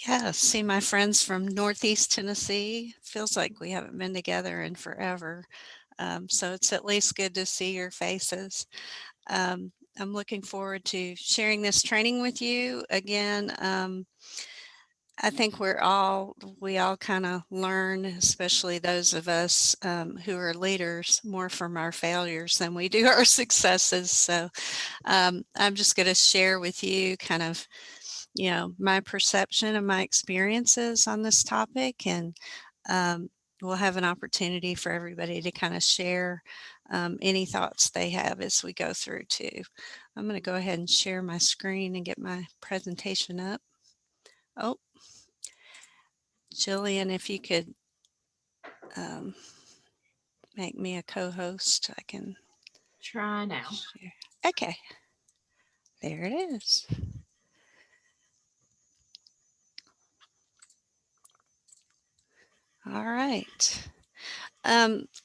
Yeah, see my friends from Northeast Tennessee. Feels like we haven't been together in forever. So it's at least good to see your faces. I'm looking forward to sharing this training with you again. I think we all kind of learn, especially those of us who are leaders, more from our failures than we do our successes. So I'm just going to share with you kind of my perception and my experiences on this topic, and um, we'll have an opportunity for everybody to kind of share any thoughts they have as we go through too. I'm going to go ahead and share my screen and get my presentation up. Oh, Jillian, if you could um, make me a co-host, I can Try now. share. Okay, there it is. All right.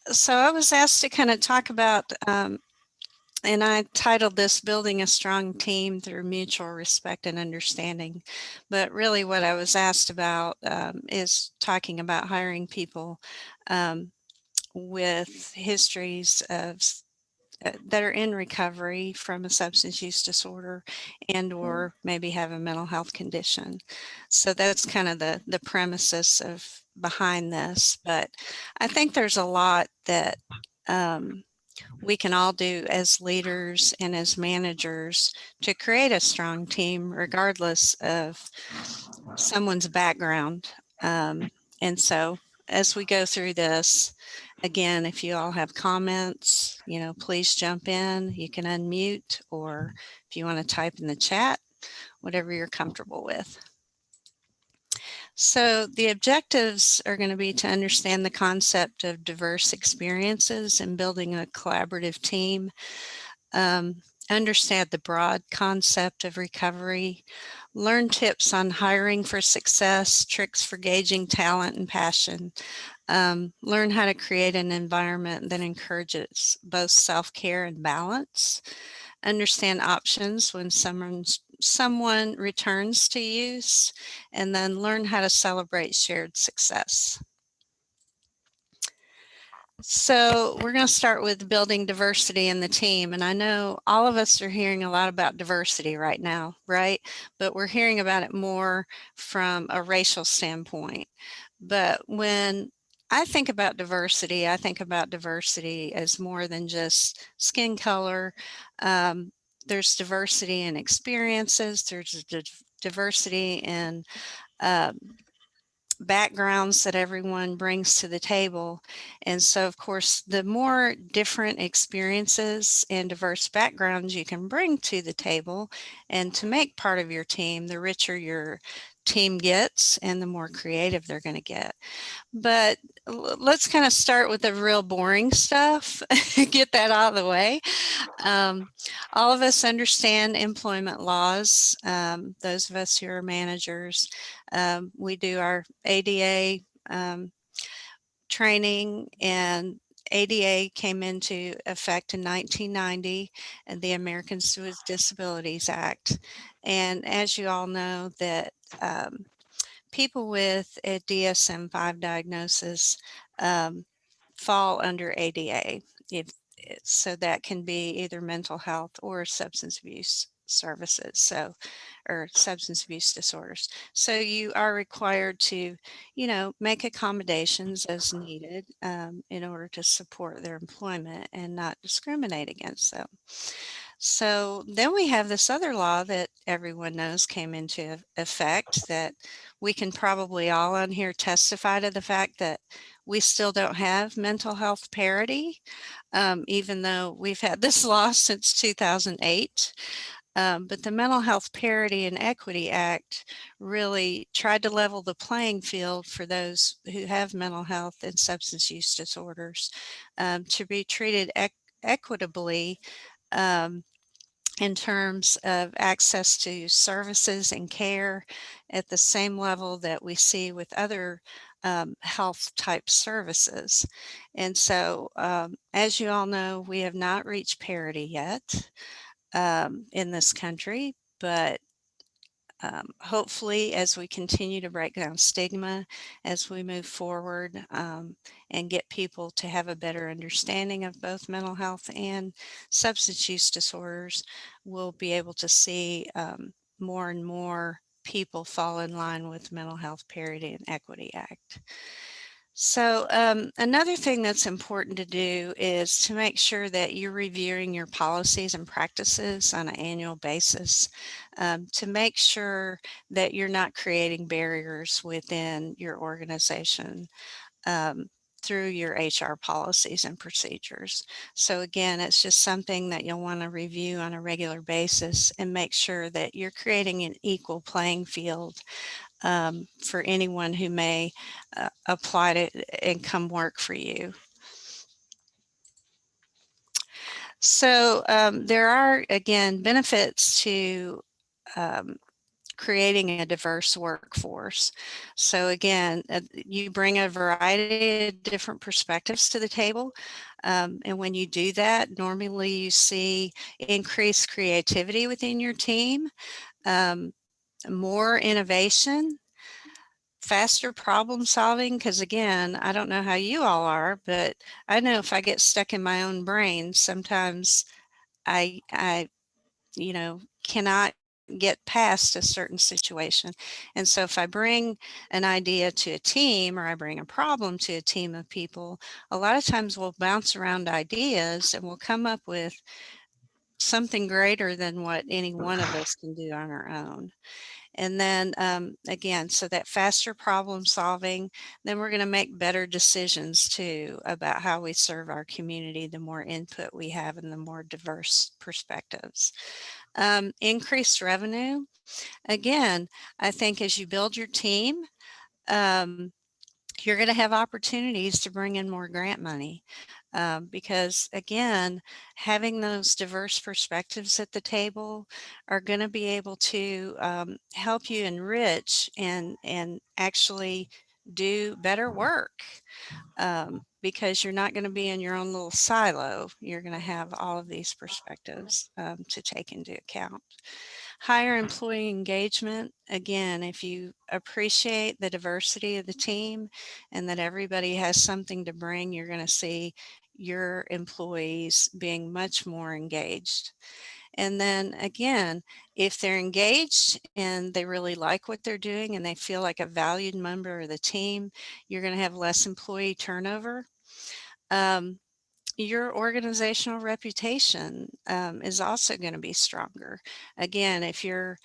So I was asked to kind of talk about and I titled this Building a Strong Team Through Mutual Respect and Understanding. But really, what I was asked about is talking about hiring people um, with histories that are in recovery from a substance use disorder and or maybe have a mental health condition. So that's kind of the premises of behind this. But I think there's a lot that um, we can all do as leaders and as managers to create a strong team, regardless of someone's background. And so, as we go through this, again, if you all have comments, please jump in. You can unmute, or if you want to type in the chat, whatever you're comfortable with. So, the objectives are going to be to understand the concept of diverse experiences and building a collaborative team, um, understand the broad concept of recovery, learn tips on hiring for success, tricks for gauging talent and passion, learn how to create an environment that encourages both self-care and balance, understand options when someone returns to use, and then learn how to celebrate shared success. So we're going to start with building diversity in the team. And I know all of us are hearing a lot about diversity right now, right? But we're hearing about it more from a racial standpoint. But when I think about diversity as more than just skin color. Um, there's diversity in experiences, there's diversity in um, backgrounds that everyone brings to the table. And so, of course, the more different experiences and diverse backgrounds you can bring to the table and to make part of your team, the richer your team gets and the more creative they're going to get. But let's kind of start with the real boring stuff, get that out of the way. Um, all of us understand employment laws. Those of us who are managers, we do our ADA training, and ADA came into effect in 1990, and the Americans with Disabilities Act. And as you all know, that people with a DSM-5 diagnosis um, fall under ADA. If so, that can be either mental health or substance abuse services, or substance abuse disorders. So you are required to, make accommodations as needed in order to support their employment and not discriminate against them. So then we have this other law that everyone knows came into effect, that we can probably all on here testify to the fact that we still don't have mental health parity, even though we've had this law since 2008. But the Mental Health Parity and Equity Act really tried to level the playing field for those who have mental health and substance use disorders, to be treated equitably, um, in terms of access to services and care at the same level that we see with other health type services. And so, as you all know, we have not reached parity yet in this country, but hopefully, as we continue to break down stigma, as we move forward and get people to have a better understanding of both mental health and substance use disorders, we'll be able to see more and more people fall in line with Mental Health Parity and Equity Act. So another thing that's important to do is to make sure that you're reviewing your policies and practices on an annual basis to make sure that you're not creating barriers within your organization um, through your HR policies and procedures. So again, it's just something that you'll want to review on a regular basis and make sure that you're creating an equal playing field for anyone who may apply to and come work for you. So there are, again, benefits to creating a diverse workforce. So again, you bring a variety of different perspectives to the table. And when you do that, normally you see increased creativity within your team, more innovation, faster problem solving, because again, I don't know how you all are, but I know if I get stuck in my own brain, sometimes I cannot get past a certain situation. And so if I bring an idea to a team or I bring a problem to a team of people, a lot of times we'll bounce around ideas and we'll come up with something greater than what any one of us can do on our own. And then again, so that faster problem solving, then we're going to make better decisions too about how we serve our community, the more input we have and the more diverse perspectives. Increased revenue. Again, I think as you build your team, um, you're going to have opportunities to bring in more grant money because again, having those diverse perspectives at the table are going to be able to help you enrich and actually do better work because you're not going to be in your own little silo. You're going to have all of these perspectives to take into account. Higher employee engagement. Again, if you appreciate the diversity of the team and that everybody has something to bring, you're going to see your employees being much more engaged. And then again, if they're engaged and they really like what they're doing and they feel like a valued member of the team, you're going to have less employee turnover. Your organizational reputation is also going to be stronger. Again, if you're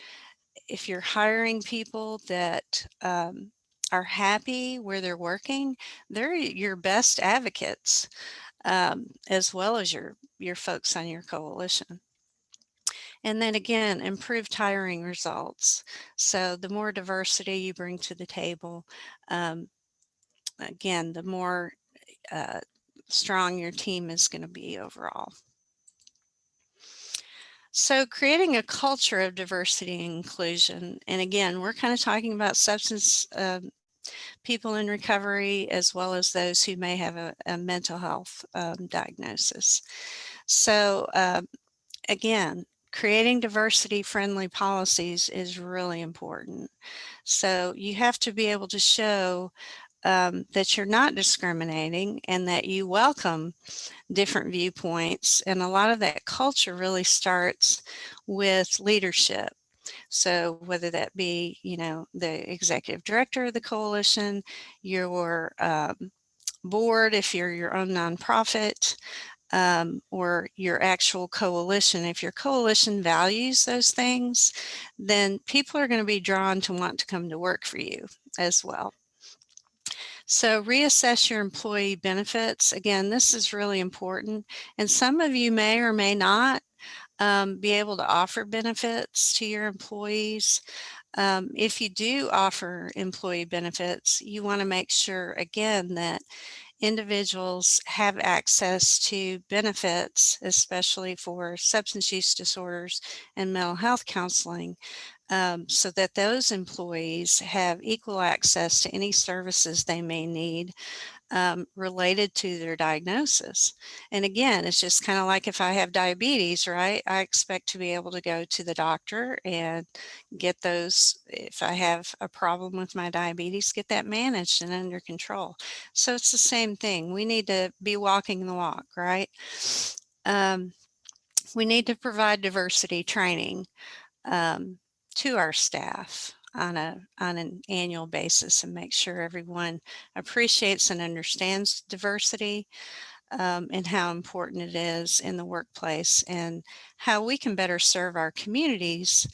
hiring people that are happy where they're working, they're your best advocates, as well as your folks on your coalition. And then again, improved hiring results. So the more diversity you bring to the table, again, the more strong your team is going to be overall. So creating a culture of diversity and inclusion, and again, we're kind of talking about substance people in recovery as well as those who may have a mental health diagnosis. So again, creating diversity-friendly policies is really important. So you have to be able to show that you're not discriminating and that you welcome different viewpoints. And a lot of that culture really starts with leadership. So whether that be, the executive director of the coalition, your board, if you're your own nonprofit, or your actual coalition, if your coalition values those things, then people are going to be drawn to want to come to work for you as well. So reassess your employee benefits. Again, this is really important. And some of you may or may not be able to offer benefits to your employees. If you do offer employee benefits, you want to make sure, again, that individuals have access to benefits, especially for substance use disorders and mental health counseling, so that those employees have equal access to any services they may need related to their diagnosis. And again, it's just kind of like if I have diabetes, right? I expect to be able to go to the doctor and get those, if I have a problem with my diabetes, get that managed and under control. So it's the same thing. We need to be walking the walk, right? Um, we need to provide diversity training um, to our staff on an annual basis and make sure everyone appreciates and understands diversity, and how important it is in the workplace and how we can better serve our communities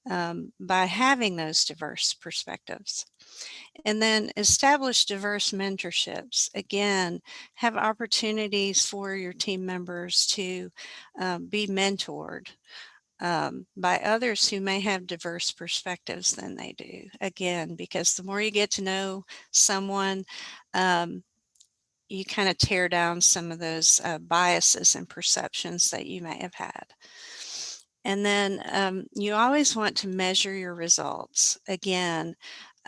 by having those diverse perspectives. And then establish diverse mentorships. Again, have opportunities for your team members to be mentored by others who may have diverse perspectives than they do. Again, because the more you get to know someone, um, you kind of tear down some of those biases and perceptions that you may have had. And then you always want to measure your results. Again,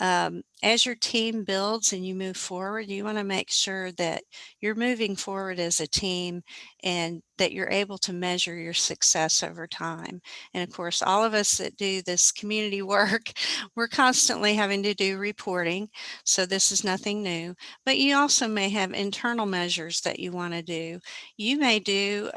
as your team builds and you move forward, you want to make sure that you're moving forward as a team and that you're able to measure your success over time. And of course, all of us that do this community work, we're constantly having to do reporting. So this is nothing new. But you also may have internal measures that you want to do. You may do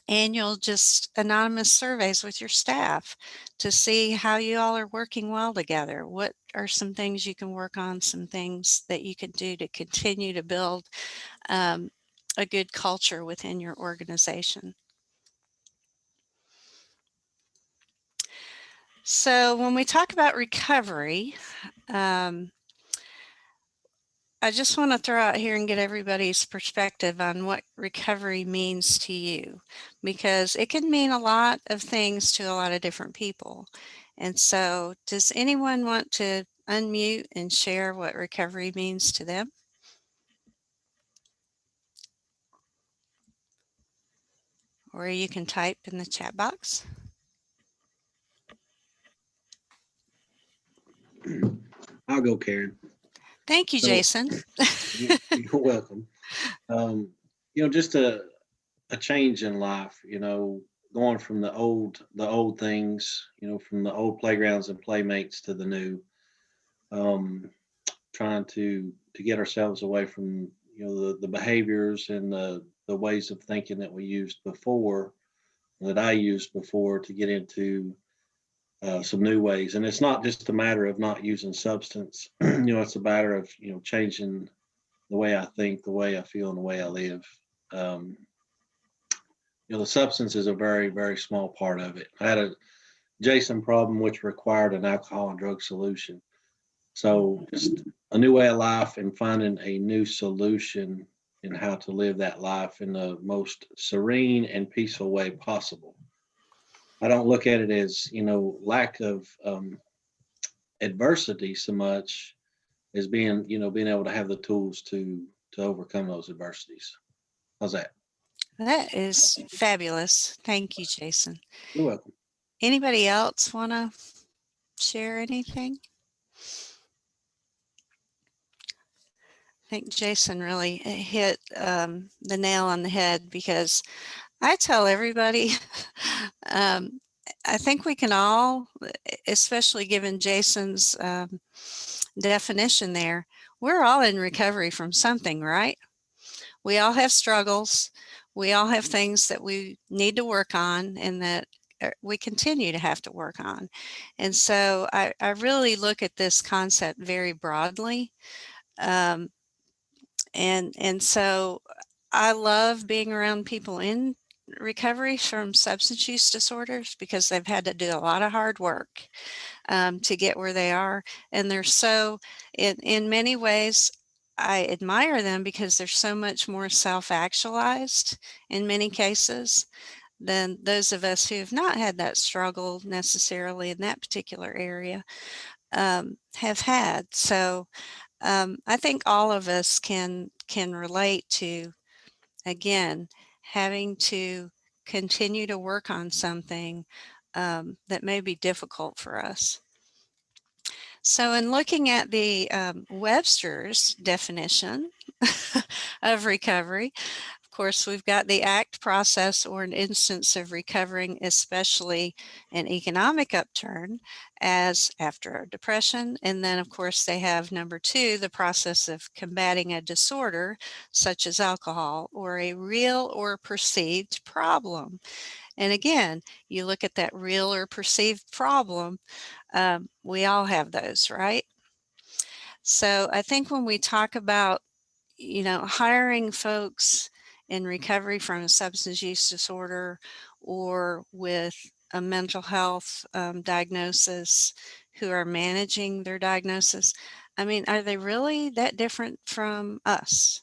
annual just anonymous surveys with your staff to see how you all are working well together. What are some things you can work on, some things that you can do to continue to build um, a good culture within your organization. So when we talk about recovery, I just want to throw out here and get everybody's perspective on what recovery means to you, because it can mean a lot of things to a lot of different people. And so, does anyone want to unmute and share what recovery means to them? Or you can type in the chat box. I'll go, Karen. Thank you, So Jason. you're welcome. Just a change in life. Going from the old things. From the old playgrounds and playmates to the new. Um, Trying to get ourselves away from the behaviors and the ways of thinking that we used before, that I used before, to get into some new ways. And it's not just a matter of not using substance. It's a matter of changing the way I think, the way I feel, and the way I live. Um, the substance is a very, very small part of it. I had a Jason problem which required an alcohol and drug solution. So just a new way of life and finding a new solution in how to live that life in the most serene and peaceful way possible. I don't look at it as, lack of adversity so much as being able to have the tools to overcome those adversities. How's that? That is fabulous. Thank you, Jason. You're welcome. Anybody else want to share anything? I think Jason really hit the nail on the head, because I tell everybody, um, I think we can all, especially given Jason's definition there, we're all in recovery from something, right? We all have struggles. We all have things that we need to work on and that we continue to have to work on. And so I really look at this concept very broadly. Um, and so I love being around people in recovery from substance use disorders, because they've had to do a lot of hard work to get where they are. And they're so, in many ways, I admire them because they're so much more self-actualized in many cases than those of us who have not had that struggle necessarily in that particular area have had. So I think all of us can relate to, again, having to continue to work on something that may be difficult for us. So in looking at the Webster's definition of recovery, of course, we've got the act, process, or an instance of recovering, especially an economic upturn, as after a depression. And then, of course, they have number 2, the process of combating a disorder, such as alcohol, or a real or perceived problem. And again, you look at that real or perceived problem, we all have those, right? So I think when we talk about, hiring folks in recovery from a substance use disorder or with a mental health diagnosis who are managing their diagnosis, I mean, are they really that different from us?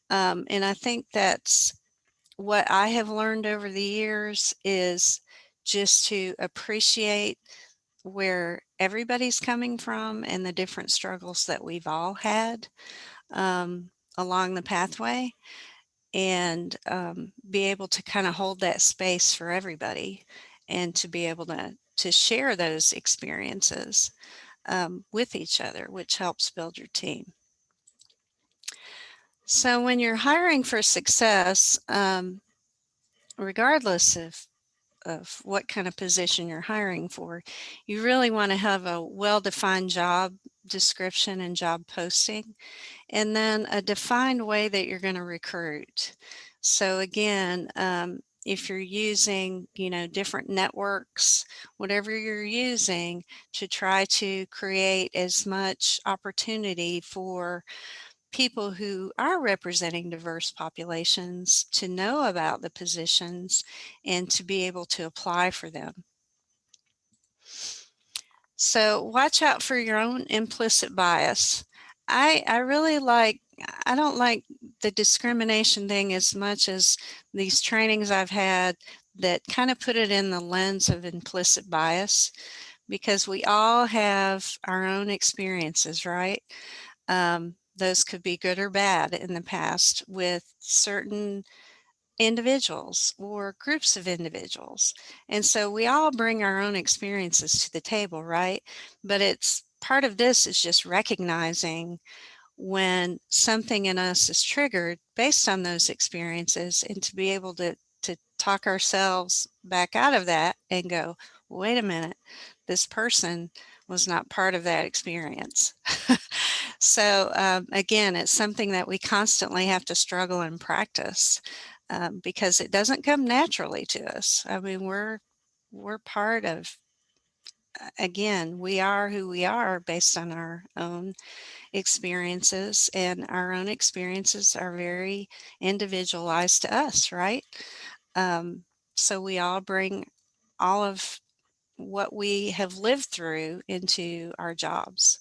And I think that's what I have learned over the years is just to appreciate where everybody's coming from and the different struggles that we've all had along the pathway, and be able to kind of hold that space for everybody and to be able to share those experiences with each other, which helps build your team. So when you're hiring for success, regardless of what kind of position you're hiring for, you really want to have a well-defined job description and job posting, and then a defined way that you're going to recruit. So again, if you're using, different networks, whatever you're using to try to create as much opportunity for people who are representing diverse populations to know about the positions and to be able to apply for them. So watch out for your own implicit bias. I really I don't like the discrimination thing as much as these trainings I've had that kind of put it in the lens of implicit bias, because we all have our own experiences, right? Those could be good or bad in the past with certain individuals or groups of individuals. And so we all bring our own experiences to the table, right? But it's part of this is just recognizing when something in us is triggered based on those experiences, and to be able to talk ourselves back out of that and go, wait a minute, this person was not part of that experience. So again, it's something that we constantly have to struggle and practice, because it doesn't come naturally to us. I mean, we're part of, again, we are who we are based on our own experiences, and our own experiences are very individualized to us, right? Um, so we all bring all of what we have lived through into our jobs.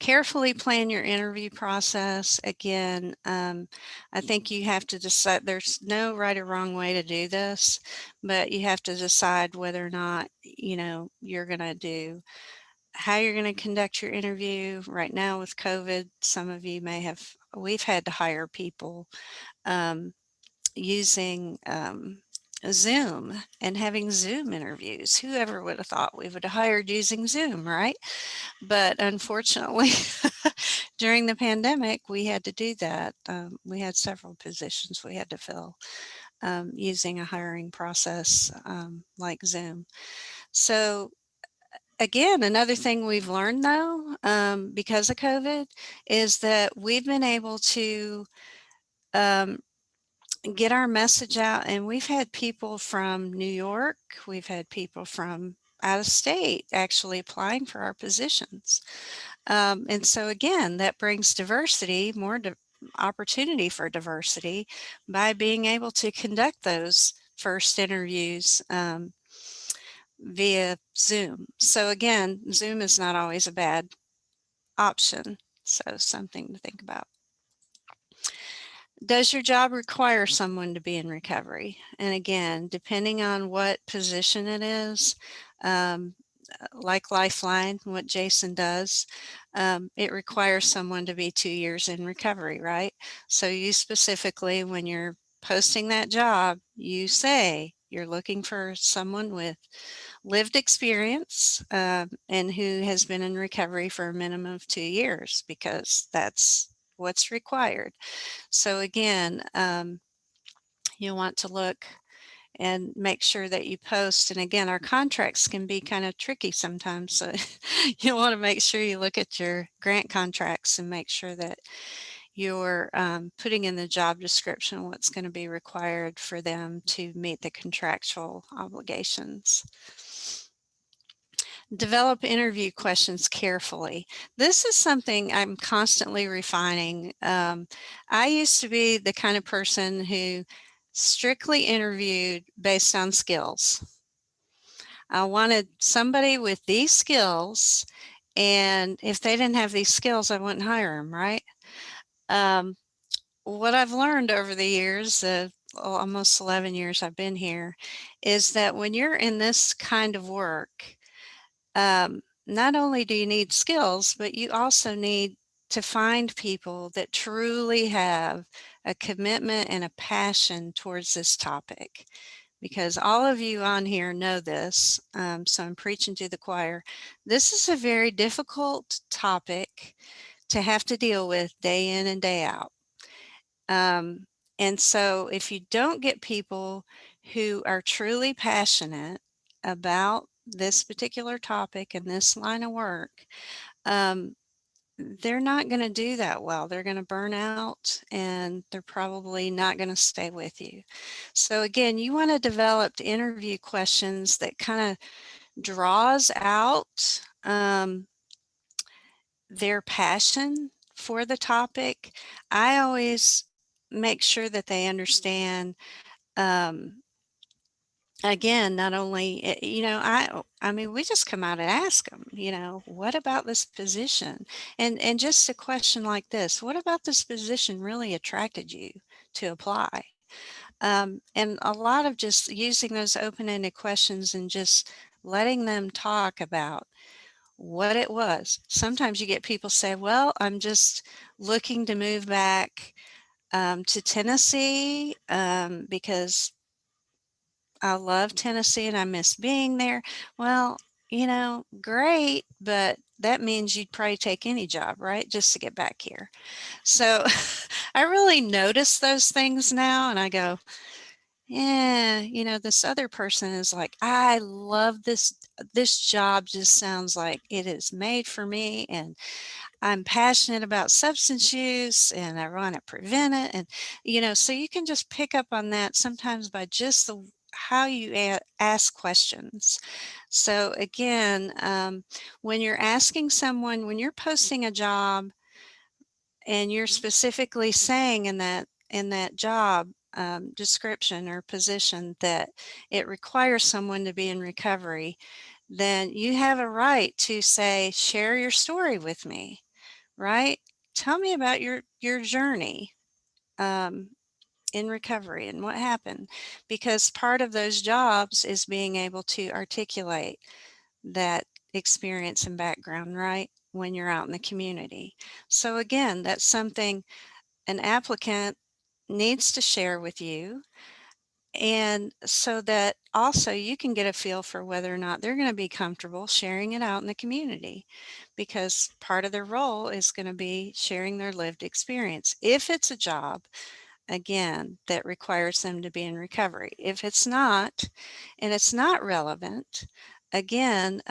Carefully plan your interview process. Again, I think you have to decide, there's no right or wrong way to do this, but you have to decide whether or not, you're going to do, how you're going to conduct your interview. Right now with COVID, some of you may have, we've had to hire people um, using Zoom and having Zoom interviews. Whoever would have thought we would have hired using Zoom, right? But unfortunately, during the pandemic, we had to do that. We had several positions we had to fill using a hiring process like Zoom. So again, another thing we've learned though, because of COVID, is that we've been able to um, get our message out, and we've had people from New York, we've had people from out of state actually applying for our positions. And so again, that brings diversity, more opportunity for diversity by being able to conduct those first interviews via Zoom. So again, Zoom is not always a bad option. So something to think about. Does your job require someone to be in recovery? And again, depending on what position it is, um, like Lifeline, what Jason does, it requires someone to be 2 years in recovery, right? So you specifically, when you're posting that job, you say You're looking for someone with lived experience and who has been in recovery for a minimum of 2 years because that's what's required. So again, you want to look and make sure that you post. And again, our contracts can be kind of tricky sometimes. So you want to make sure you look at your grant contracts and make sure that you're putting in the job description what's going to be required for them to meet the contractual obligations. Develop interview questions carefully. This is something I'm constantly refining. I used to be the kind of person who strictly interviewed based on skills. I wanted somebody with these skills, and if they didn't have these skills, I wouldn't hire them, right? Um, what I've learned over the years, almost 11 years I've been here, is that when you're in this kind of work, not only do you need skills, but you also need to find people that truly have a commitment and a passion towards this topic. Because all of you on here know this, so I'm preaching to the choir. This is a very difficult topic to have to deal with day in and day out. And so if you don't get people who are truly passionate about this particular topic and this line of work, they're not going to do that well. They're going to burn out and they're probably not going to stay with you. So again, you want to develop interview questions that kind of draws out their passion for the topic. I always make sure that they understand, um, again, not only, I mean, we just come out and ask them, what about this position? And just a question like this, what about this position really attracted you to apply? And a lot of just using those open-ended questions and just letting them talk about what it was. Sometimes you get people say, well, I'm just looking to move back to Tennessee because I love Tennessee and I miss being there. Well, great, but that means you'd probably take any job, right? Just to get back here. So I really notice those things now and I go, yeah, this other person is like, I love this job just sounds like it is made for me and I'm passionate about substance use and I want to prevent it. And, so you can just pick up on that sometimes by just how you ask questions. So again, when you're asking someone, when you're posting a job and you're specifically saying in that job description or position that it requires someone to be in recovery, then you have a right to say, share your story with me, right? Tell me about your journey um, in recovery and what happened, because part of those jobs is being able to articulate that experience and background, right? When you're out in the community. So again, that's something an applicant needs to share with you. And so that also you can get a feel for whether or not they're going to be comfortable sharing it out in the community, because part of their role is going to be sharing their lived experience. If it's a job, again, that requires them to be in recovery. If it's not, and it's not relevant, again,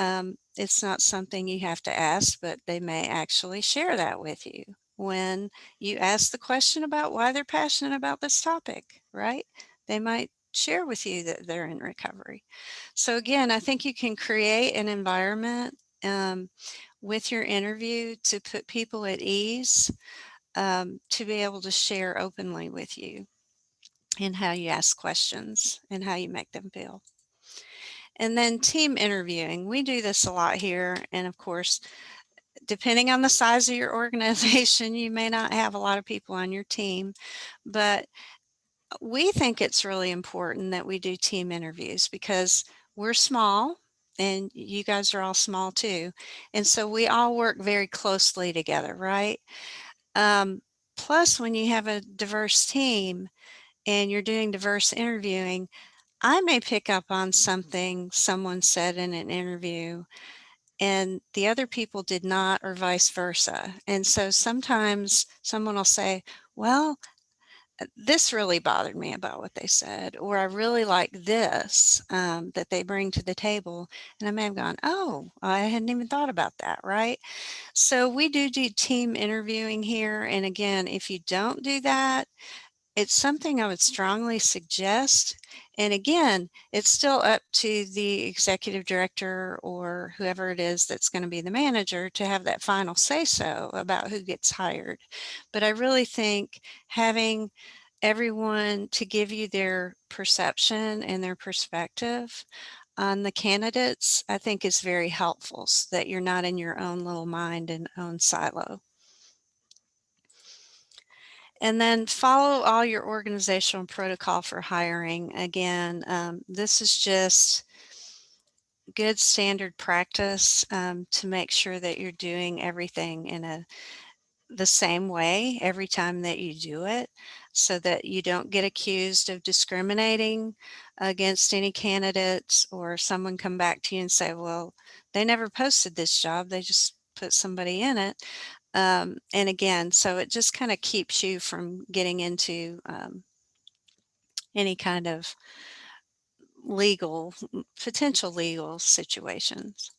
it's not something you have to ask, but they may actually share that with you when you ask the question about why they're passionate about this topic, right? They might share with you that they're in recovery. So again, I think you can create an environment with your interview to put people at ease, to be able to share openly with you and how you ask questions and how you make them feel. And then team interviewing. We do this a lot here. And of course, depending on the size of your organization, you may not have a lot of people on your team, but we think it's really important that we do team interviews because we're small and you guys are all small too. And so we all work very closely together, right? Plus, when you have a diverse team and you're doing diverse interviewing, I may pick up on something someone said in an interview and the other people did not, or vice versa. And so sometimes someone will say, well, this really bothered me about what they said, or I really like this that they bring to the table. And I may have gone, oh, I hadn't even thought about that, right? So we do team interviewing here. And again, if you don't do that, it's something I would strongly suggest. And again, it's still up to the executive director or whoever it is that's going to be the manager to have that final say so about who gets hired. But I really think having everyone to give you their perception and their perspective on the candidates, I think is very helpful so that you're not in your own little mind and own silo. And then follow all your organizational protocol for hiring. Again, this is just good standard practice to make sure that you're doing everything in the same way every time that you do it, so that you don't get accused of discriminating against any candidates, or someone come back to you and say, well, they never posted this job, they just put somebody in it. And again, so it just kind of keeps you from getting into any kind of potential legal situations.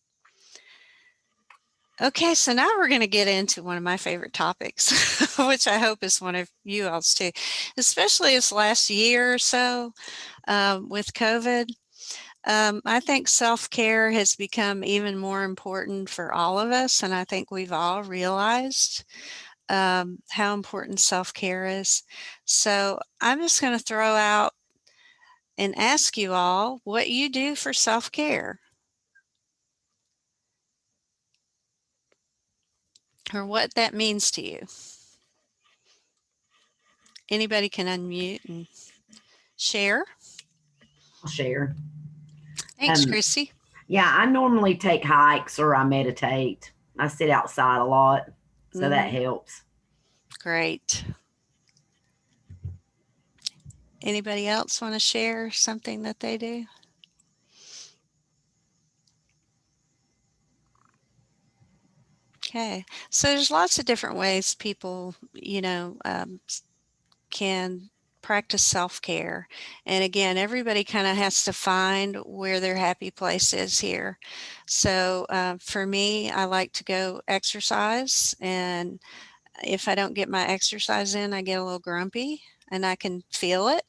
Okay, so now we're going to get into one of my favorite topics, which I hope is one of you all's too, especially this last year or so with COVID. I think self-care has become even more important for all of us, and I think we've all realized how important self-care is. So I'm just going to throw out and ask you all what you do for self-care, or what that means to you. Anybody can unmute and share. I'll share. Thanks, Chrissy. Yeah, I normally take hikes or I meditate. I sit outside a lot, so that helps. Great. Anybody else want to share something that they do? Okay, so there's lots of different ways people, can practice self-care. And again, everybody kind of has to find where their happy place is here. So for me, I like to go exercise, and if I don't get my exercise in, I get a little grumpy, and I can feel it,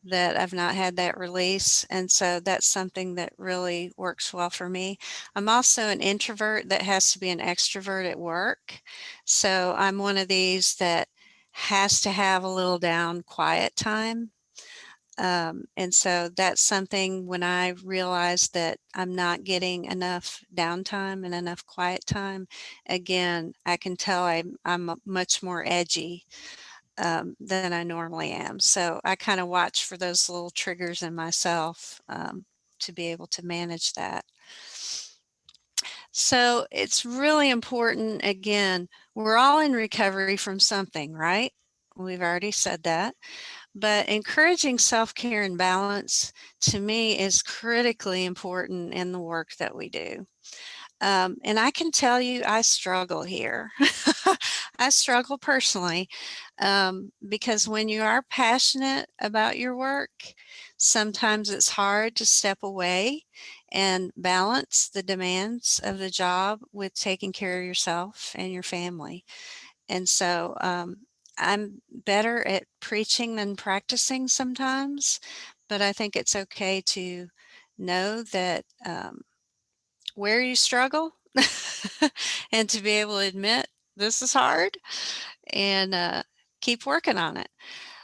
that I've not had that release. And so that's something that really works well for me. I'm also an introvert that has to be an extrovert at work. So I'm one of these that has to have a little down quiet time. And so that's something, when I realize that I'm not getting enough downtime and enough quiet time, again, I can tell I'm much more edgy than I normally am. So I kind of watch for those little triggers in myself to be able to manage that. So it's really important, again, we're all in recovery from something, right? We've already said that. But encouraging self-care and balance, to me, is critically important in the work that we do. And I can tell you, I struggle here. I struggle personally because when you are passionate about your work, sometimes it's hard to step away and balance the demands of the job with taking care of yourself and your family. And so I'm better at preaching than practicing sometimes, but I think it's okay to know that where you struggle and to be able to admit this is hard, and keep working on it.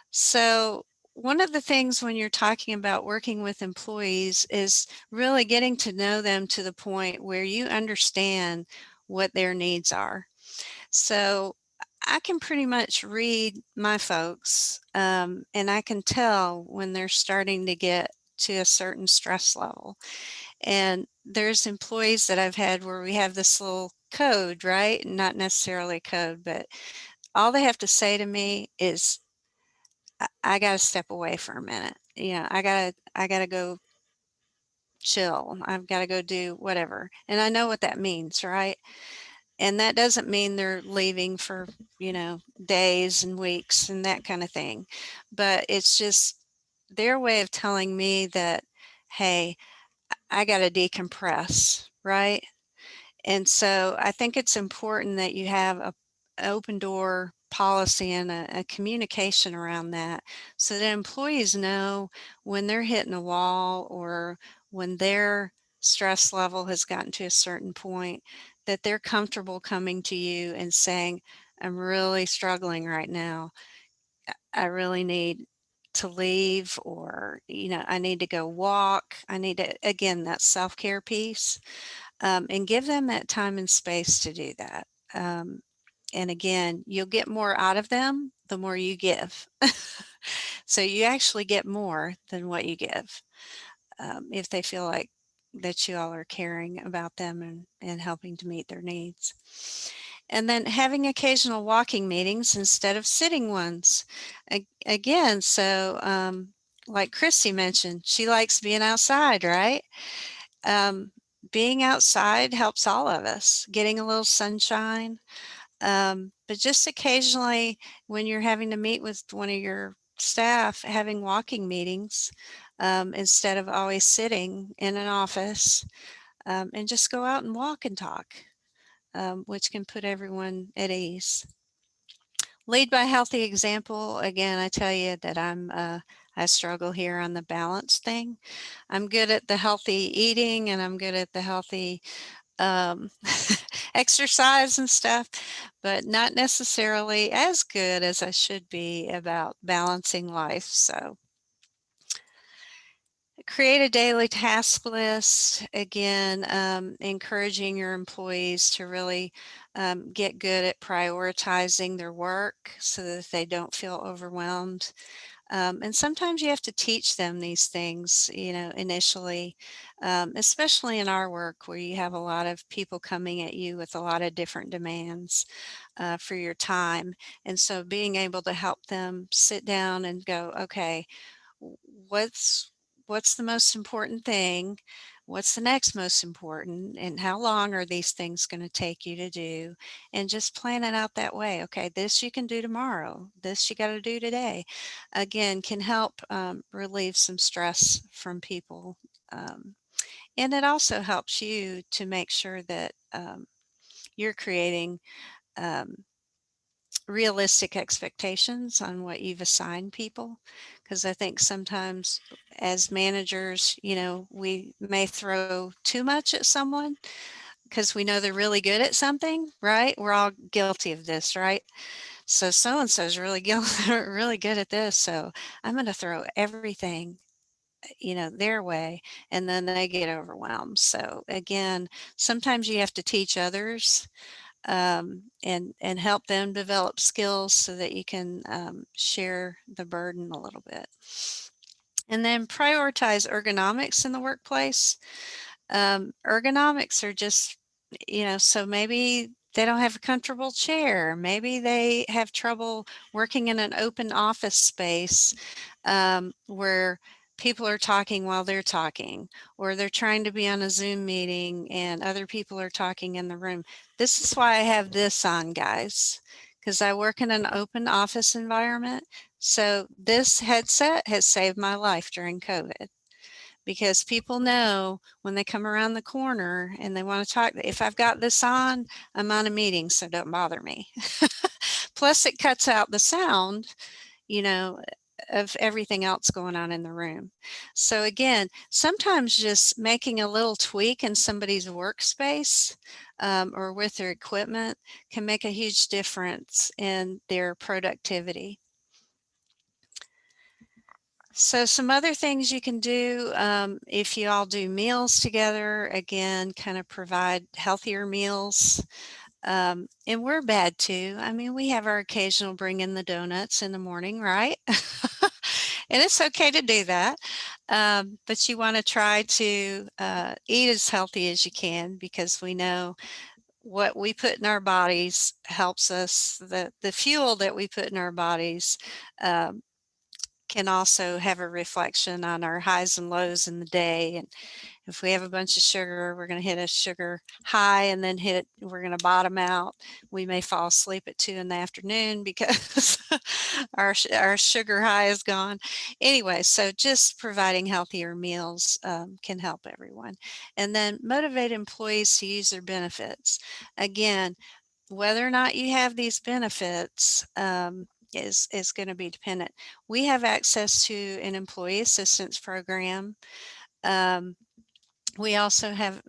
So one of the things when you're talking about working with employees is really getting to know them to the point where you understand what their needs are. So I can pretty much read my folks, and I can tell when they're starting to get to a certain stress level. And there's employees that I've had where we have this little code, right? Not necessarily code, but all they have to say to me is, I got to step away for a minute. I gotta go chill. I've got to go do whatever. And I know what that means, right? And that doesn't mean they're leaving for, days and weeks and that kind of thing. But it's just their way of telling me that, hey, I got to decompress, right? And so I think it's important that you have an open door policy and a communication around that so that employees know when they're hitting a wall or when their stress level has gotten to a certain point, that they're comfortable coming to you and saying, I'm really struggling right now. I really need to leave, or, I need to go walk. I need to, again, that self-care piece, and give them that time and space to do that. And again, you'll get more out of them the more you give. So you actually get more than what you give, if they feel like that you all are caring about them and helping to meet their needs. And then having occasional walking meetings instead of sitting ones. Again, so like Chrissy mentioned, she likes being outside, right? Um, Being outside helps all of us, getting a little sunshine. But just occasionally, when you're having to meet with one of your staff, having walking meetings, instead of always sitting in an office, and just go out and walk and talk, which can put everyone at ease. Lead by healthy example. Again, I tell you that I struggle here on the balance thing. I'm good at the healthy eating and I'm good at the healthy um, exercise and stuff, but not necessarily as good as I should be about balancing life. So create a daily task list. Again, encouraging your employees to really get good at prioritizing their work so that they don't feel overwhelmed. And sometimes you have to teach them these things, initially, especially in our work where you have a lot of people coming at you with a lot of different demands for your time. And so being able to help them sit down and go, okay, what's what's the most important thing? What's the next most important? And how long are these things going to take you to do? And just plan it out that way. Okay, this you can do tomorrow. This you got to do today. Again, can help relieve some stress from people. And it also helps you to make sure that you're creating um, realistic expectations on what you've assigned people, because I think sometimes as managers, we may throw too much at someone because we know they're really good at something, right? We're all guilty of this, right? So and so is really really good at this, so I'm going to throw everything, their way, and then they get overwhelmed. So again, sometimes you have to teach others, and help them develop skills so that you can share the burden a little bit. And then prioritize ergonomics in the workplace. Ergonomics are just, so maybe they don't have a comfortable chair. Maybe they have trouble working in an open office space where people are talking while they're talking, or they're trying to be on a Zoom meeting and other people are talking in the room. This is why I have this on, guys, because I work in an open office environment. So this headset has saved my life during COVID, because people know when they come around the corner and they want to talk, if I've got this on, I'm on a meeting, so don't bother me. Plus it cuts out the sound, you know, of everything else going on in the room. So again, sometimes just making a little tweak in somebody's workspace or with their equipment can make a huge difference in their productivity. So some other things you can do, if you all do meals together, again, kind of provide healthier meals. And we're bad too. I mean, we have our occasional bring in the donuts in the morning, right? And it's okay to do that. But you want to try to eat as healthy as you can, because we know what we put in our bodies helps us. The fuel that we put in our bodies can also have a reflection on our highs and lows in the day. And if we have a bunch of sugar, we're going to hit a sugar high and then we're going to bottom out. We may fall asleep at 2 in the afternoon because our sugar high is gone. Anyway, so just providing healthier meals can help everyone. And then motivate employees to use their benefits. Again, whether or not you have these benefits is going to be dependent. We have access to an employee assistance program. We also have,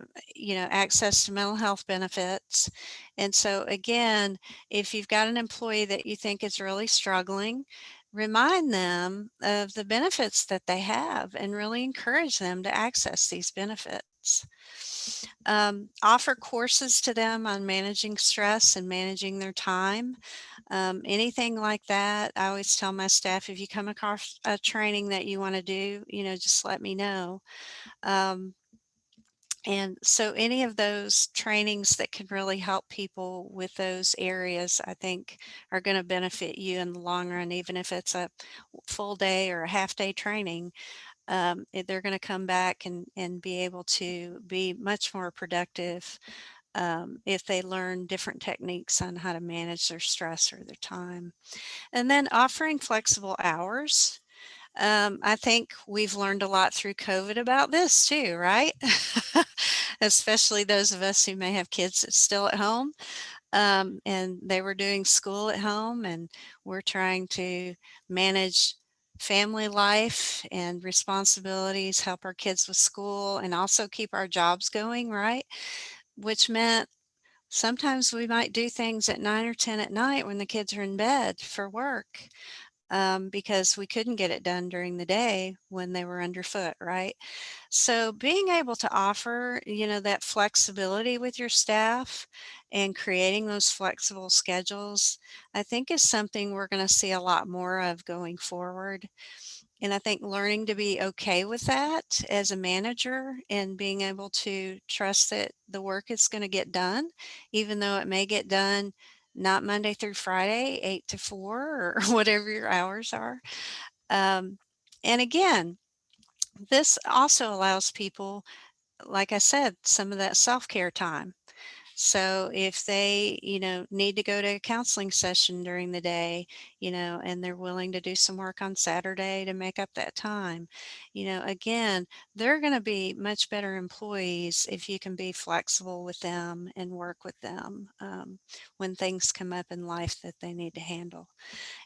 access to mental health benefits. And so again, if you've got an employee that you think is really struggling, remind them of the benefits that they have and really encourage them to access these benefits. Offer courses to them on managing stress and managing their time. Anything like that. I always tell my staff, if you come across a training that you want to do, just let me know. And so any of those trainings that can really help people with those areas, I think are going to benefit you in the long run, even if it's a full day or a half day training. They're going to come back and be able to be much more productive if they learn different techniques on how to manage their stress or their time. And then offering flexible hours. I think we've learned a lot through COVID about this too, right? Especially those of us who may have kids that's still at home, and they were doing school at home, and we're trying to manage family life and responsibilities, help our kids with school, and also keep our jobs going, right? Which meant sometimes we might do things at 9 or 10 at night when the kids are in bed for work, because we couldn't get it done during the day when they were underfoot, right? So being able to offer, that flexibility with your staff and creating those flexible schedules, I think is something we're going to see a lot more of going forward. And I think learning to be okay with that as a manager and being able to trust that the work is going to get done, even though it may get done not Monday through Friday, 8 to 4, or whatever your hours are. And again, this also allows people, like I said, some of that self-care time. So if they, need to go to a counseling session during the day, and they're willing to do some work on Saturday to make up that time, again, they're going to be much better employees if you can be flexible with them and work with them when things come up in life that they need to handle.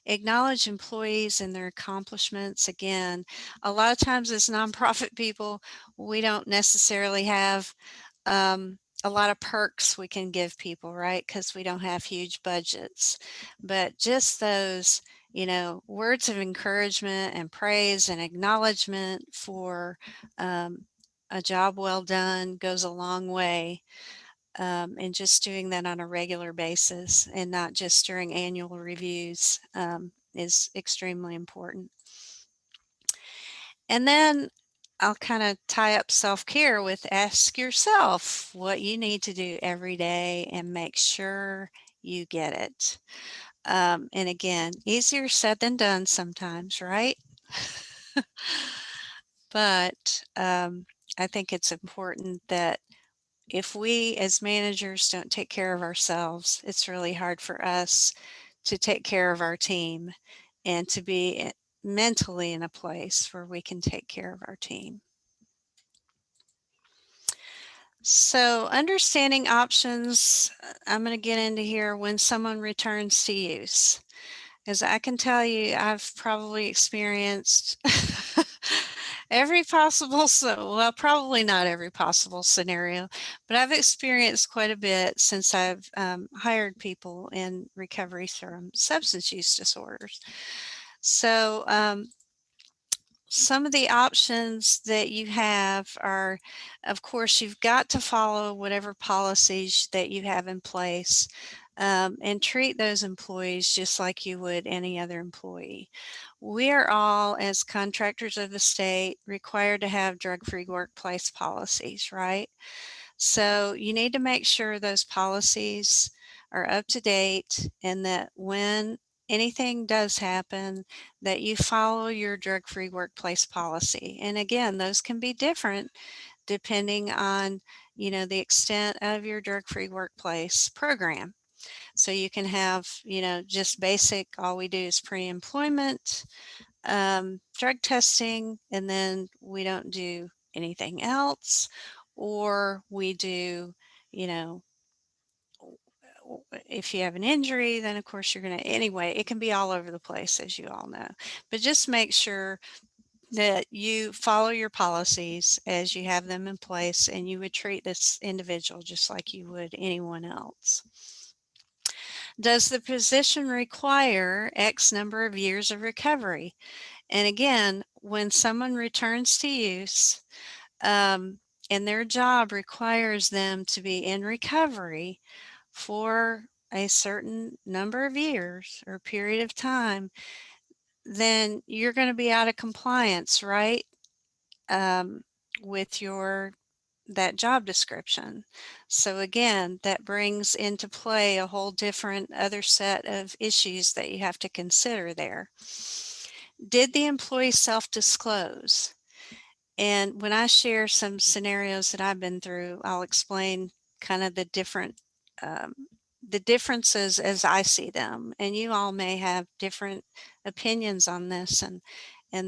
Acknowledge employees and their accomplishments. Again, a lot of times as nonprofit people, we don't necessarily have a lot of perks we can give people, right? Because we don't have huge budgets. But just those, words of encouragement and praise and acknowledgement for a job well done goes a long way. And just doing that on a regular basis and not just during annual reviews is extremely important. And then I'll kind of tie up self-care with ask yourself what you need to do every day and make sure you get it. And again, easier said than done sometimes, right? But I think it's important that if we as managers don't take care of ourselves, it's really hard for us to take care of our team and to be mentally in a place where we can take care of our team. So understanding options, I'm going to get into here when someone returns to use. As I can tell you, I've probably experienced every possible, well, probably not every possible scenario, but I've experienced quite a bit since I've hired people in recovery from substance use disorders. So some of the options that you have are, of course, you've got to follow whatever policies that you have in place. And treat those employees just like you would any other employee. We are all, as contractors of the state, required to have drug-free workplace policies, right? So you need to make sure those policies are up to date and that when anything does happen, that you follow your drug-free workplace policy. And again, those can be different depending on, the extent of your drug-free workplace program. So you can have, just basic, all we do is pre-employment, drug testing, and then we don't do anything else. Or we do, you know, if you have an injury, then of course you're going to, anyway, it can be all over the place, as you all know. But just make sure that you follow your policies as you have them in place, and you would treat this individual just like you would anyone else. Does the position require X number of years of recovery? And again, when someone returns to use, and their job requires them to be in recovery for a certain number of years or period of time, then you're going to be out of compliance, right? With that job description. So again, that brings into play a whole different other set of issues that you have to consider there. Did the employee self-disclose? And when I share some scenarios that I've been through, I'll explain kind of the differences as I see them. And you all may have different opinions on this, and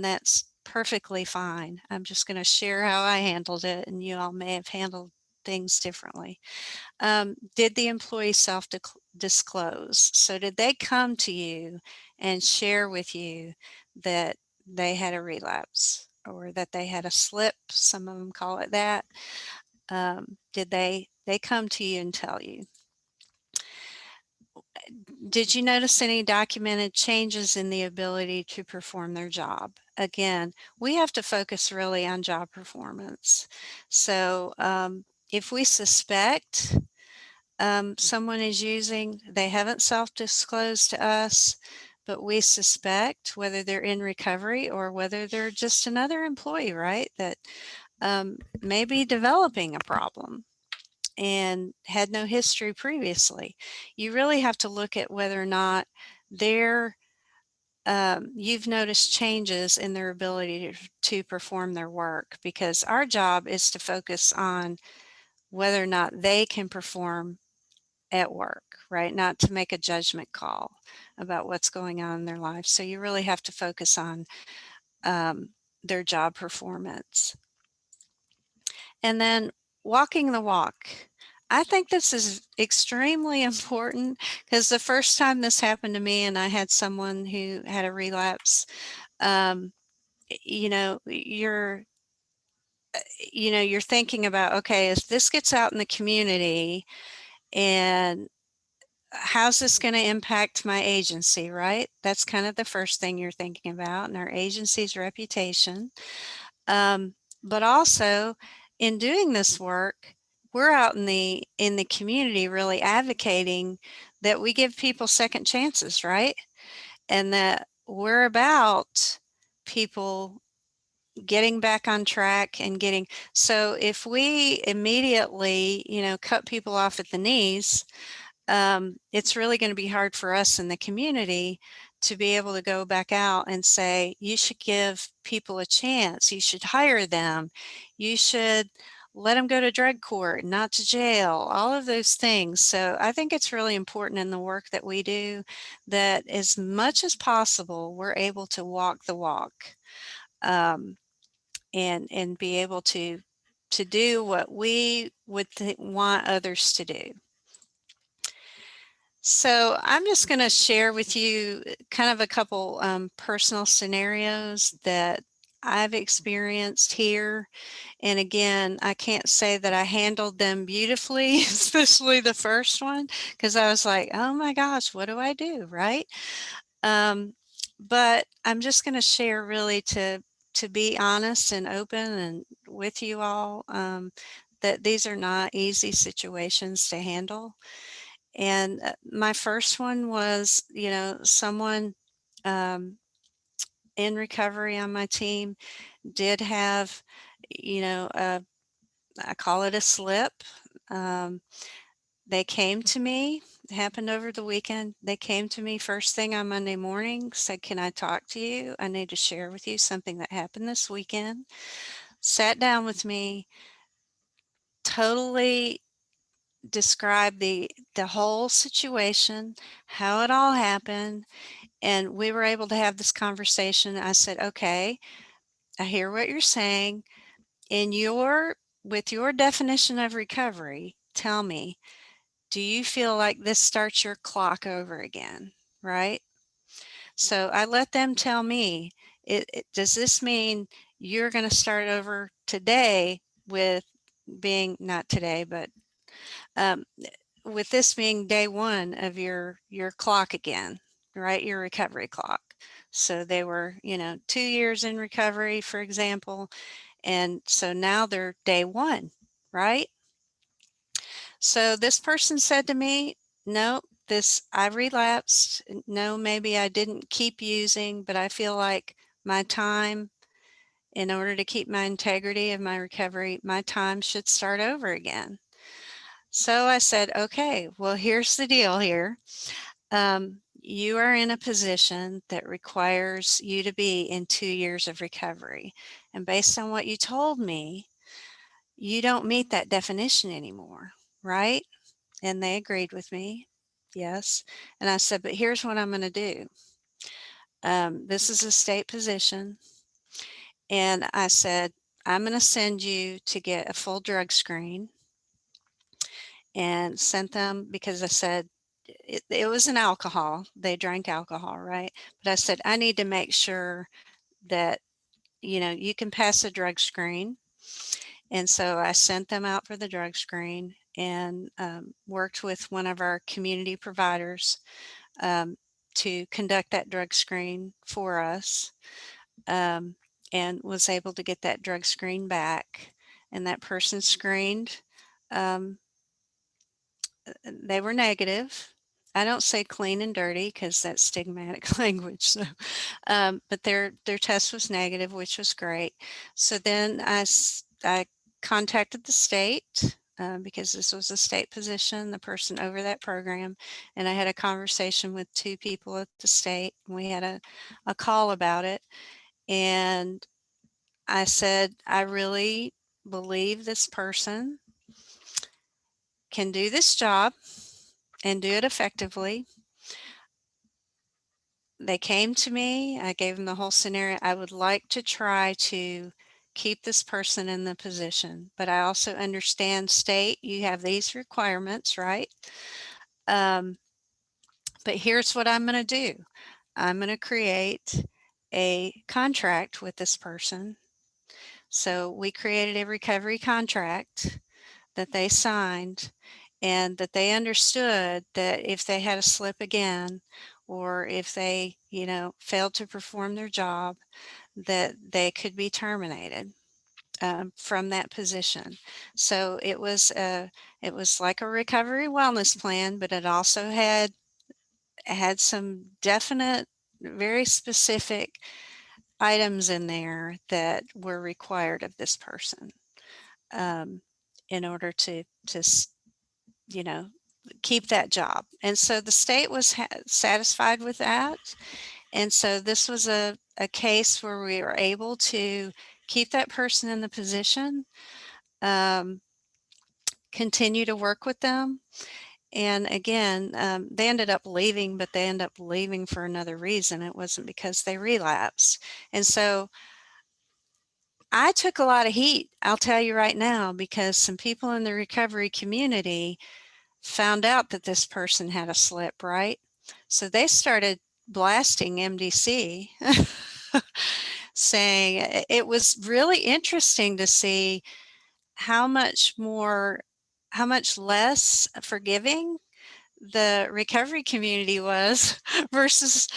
that's perfectly fine. I'm just going to share how I handled it, and you all may have handled things differently. Did the employee self-disclose? So did they come to you and share with you that they had a relapse or that they had a slip? Some of them call it that. Did they come to you and tell you? Did you notice any documented changes in the ability to perform their job? Again, we have to focus really on job performance. So if we suspect someone is using, they haven't self-disclosed to us, but we suspect whether they're in recovery or whether they're just another employee, right, that may be developing a problem and had no history previously. You really have to look at whether or not you've noticed changes in their ability to perform their work, because our job is to focus on whether or not they can perform at work, right? Not to make a judgment call about what's going on in their life. So you really have to focus on their job performance. And then walking the walk. I think this is extremely important, because the first time this happened to me and I had someone who had a relapse, you're thinking about, okay, if this gets out in the community, and how's this going to impact my agency, right? That's kind of the first thing you're thinking about, and our agency's reputation. But also, in doing this work, we're out in the community really advocating that we give people second chances, right? And that we're about people getting back on track and getting, so if we immediately, cut people off at the knees, it's really going to be hard for us in the community to be able to go back out and say, you should give people a chance, you should hire them, you should let them go to drug court, not to jail, all of those things. So I think it's really important in the work that we do that as much as possible, we're able to walk the walk, and be able to do what we would want others to do. So I'm just going to share with you kind of a couple personal scenarios that I've experienced here. And again, I can't say that I handled them beautifully, especially the first one, because I was like, oh my gosh, what do I do, right? But I'm just going to share really to be honest and open and with you all, that these are not easy situations to handle. And my first one was, someone in recovery on my team did have, I call it a slip. They came to me happened over the weekend. They came to me first thing on Monday morning, said, "Can I talk to you? I need to share with you something that happened this weekend." Sat down with me, totally described the whole situation, how it all happened, and we were able to have this conversation. I said, "Okay, I hear what you're saying. With your definition of recovery, tell me, do you feel like this starts your clock over again?" Right? So I let them tell me, does this mean you're going to start over today with being, not today, but um, with this being day one of your clock again, right? Your recovery clock. So they were, 2 years in recovery, for example. And so now they're day one, right? So this person said to me, "No, I relapsed. No, maybe I didn't keep using, but I feel like my time, in order to keep my integrity of my recovery, my time should start over again." So I said, "Okay, well, here's the deal here. You are in a position that requires you to be in 2 years of recovery. And based on what you told me, you don't meet that definition anymore, right?" And they agreed with me. Yes. And I said, "But here's what I'm going to do. This is a state position." And I said, "I'm going to send you to get a full drug screen," and sent them because I said it was an alcohol. They drank alcohol, right? But I said, "I need to make sure that, you can pass a drug screen." And so I sent them out for the drug screen and worked with one of our community providers um, to conduct that drug screen for us, um, and was able to get that drug screen back. And that person screened, um, they were negative. I don't say clean and dirty because that's stigmatic language. So, but their test was negative, which was great. So then I contacted the state because this was a state position, the person over that program, and I had a conversation with two people at the state. We had a call about it, and I said, "I really believe this person can do this job and do it effectively." They came to me, I gave them the whole scenario. "I would like to try to keep this person in the position, but I also understand state, you have these requirements, right? Um, but here's what I'm going to do. I'm going to create a contract with this person." So we created a recovery contract that they signed, and that they understood that if they had a slip again, or if they, failed to perform their job, that they could be terminated from that position. So it was like a recovery wellness plan, but it also had some definite, very specific items in there that were required of this person um, in order to you know keep that job. And so the state was satisfied with that. And so this was a case where we were able to keep that person in the position, um, continue to work with them. And again, they ended up leaving, but they ended up leaving for another reason. It wasn't because they relapsed. And so I took a lot of heat, I'll tell you right now, because some people in the recovery community found out that this person had a slip, right? So they started blasting MDC, saying it was really interesting to see how much less forgiving the recovery community was versus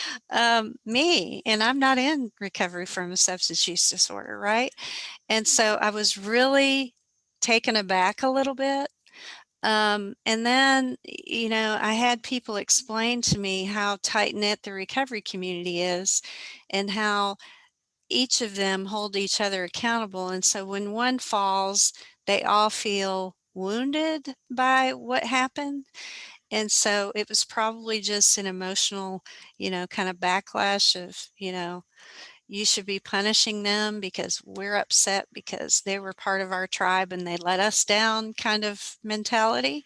me. And I'm not in recovery from a substance use disorder, right? And so I was really taken aback a little bit. And then, I had people explain to me how tight-knit the recovery community is and how each of them hold each other accountable. And so when one falls, they all feel wounded by what happened. And so it was probably just an emotional, kind of backlash of, you should be punishing them because we're upset because they were part of our tribe and they let us down kind of mentality.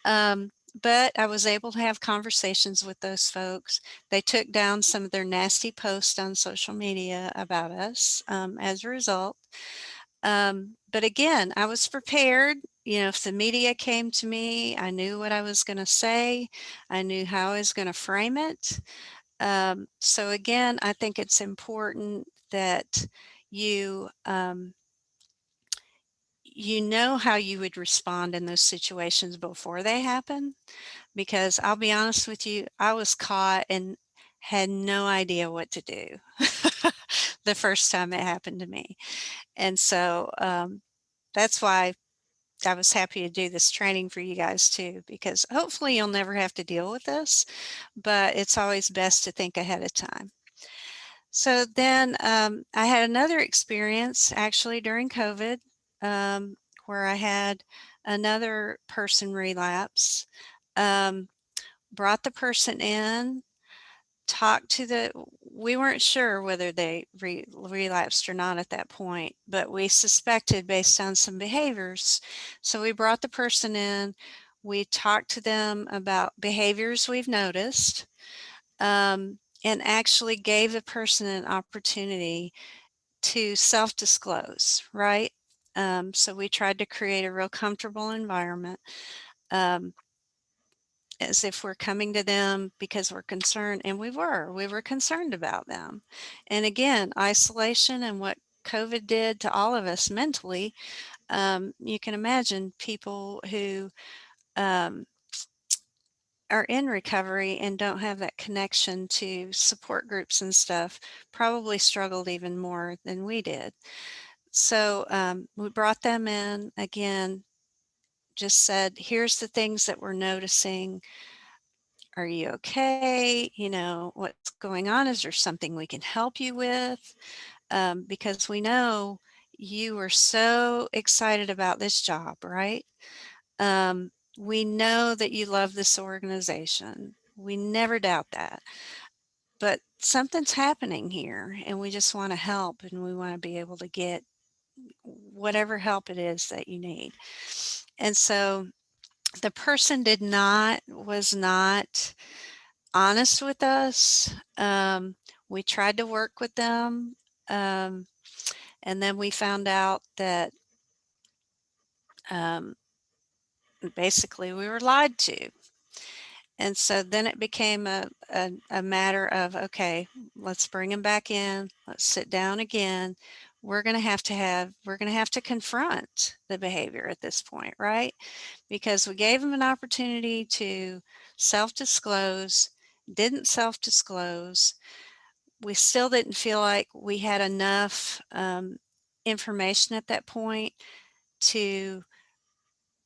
But I was able to have conversations with those folks. They took down some of their nasty posts on social media about us as a result. But again, I was prepared. If the media came to me, I knew what I was going to say. I knew how I was going to frame it. So again, I think it's important that you you know how you would respond in those situations before they happen, because I'll be honest with you, I was caught and had no idea what to do the first time it happened to me. And so that's why I was happy to do this training for you guys too, because hopefully you'll never have to deal with this, but it's always best to think ahead of time. So then I had another experience actually during COVID where I had another person relapse. Brought the person in, talked to we weren't sure whether they relapsed or not at that point, but we suspected based on some behaviors. So we brought the person in, we talked to them about behaviors we've noticed, and actually gave the person an opportunity to self-disclose, right? So we tried to create a real comfortable environment. As if we're coming to them because we're concerned, and we were concerned about them. And again, isolation and what COVID did to all of us mentally, you can imagine people who are in recovery and don't have that connection to support groups and stuff probably struggled even more than we did. So we brought them in again, just said, here's the things that we're noticing. Are you okay? What's going on? Is there something we can help you with? Because we know you were so excited about this job, right? We know that you love this organization. We never doubt that. But something's happening here, and we just want to help, and we want to be able to get whatever help it is that you need. And so the person was not honest with us. We tried to work with them, um, and then we found out that um, basically we were lied to. And so then it became a matter of, okay, let's bring him back in. Let's sit down again. We're going to have to confront the behavior at this point, right? Because we gave him an opportunity to self-disclose, didn't self-disclose. We still didn't feel like we had enough information at that point to